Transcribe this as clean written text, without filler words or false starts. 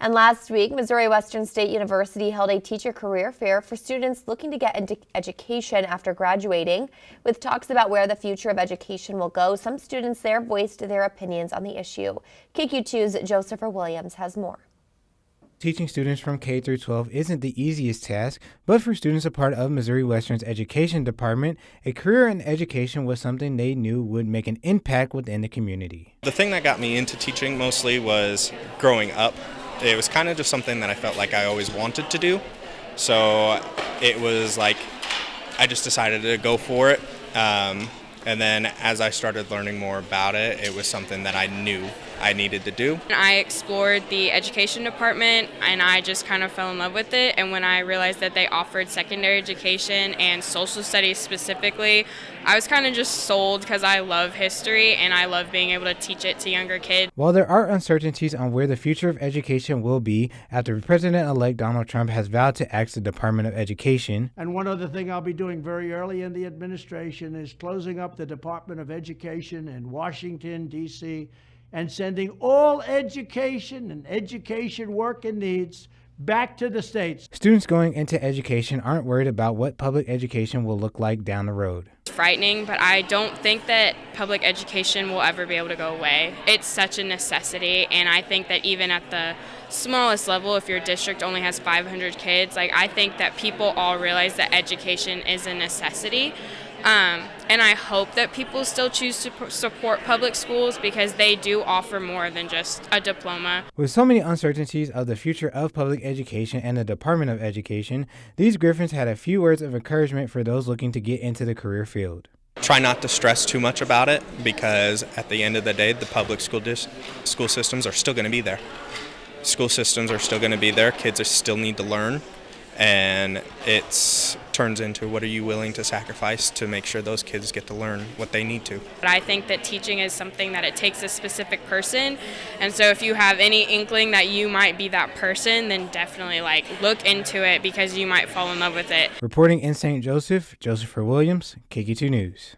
And last week, Missouri Western State University held a teacher career fair for students looking to get into education after graduating. With talks about where the future of education will go, some students there voiced their opinions on the issue. KQ2's Joseph Williams has more. Teaching students from K through 12 isn't the easiest task, but for students a part of Missouri Western's education department, a career in education was something they knew would make an impact within the community. The thing that got me into teaching mostly was growing up. It was kind of just something that I felt like I always wanted to do. So it was like I just decided to go for it. And then as I started learning more about it, it was something that I knew I needed to do. I explored the education department and I just kind of fell in love with it. And when I realized that they offered secondary education and social studies specifically, I was kind of just sold because I love history and I love being able to teach it to younger kids. While there are uncertainties on where the future of education will be after President-elect Donald Trump has vowed to axe the Department of Education. And one other thing I'll be doing very early in the administration is closing up the Department of Education in Washington, D.C., and sending all education and education work and needs back to the states. Students going into education aren't worried about what public education will look like down the road. It's frightening, but I don't think that public education will ever be able to go away. It's such a necessity, and I think that even at the smallest level, if your district only has 500 kids, I think that people all realize that education is a necessity. And I hope that people still choose to support public schools because they do offer more than just a diploma. With so many uncertainties of the future of public education and the Department of Education, these Griffins had a few words of encouragement for those looking to get into the career field. Try not to stress too much about it because at the end of the day, the public school systems are still going to be there. School systems are still going to be there. Kids still need to learn. And it turns into what are you willing to sacrifice to make sure those kids get to learn what they need to. But I think that teaching is something that it takes a specific person. And so if you have any inkling that you might be that person, then definitely look into it because you might fall in love with it. Reporting in St. Joseph, Joseph Williams, KQ2 News.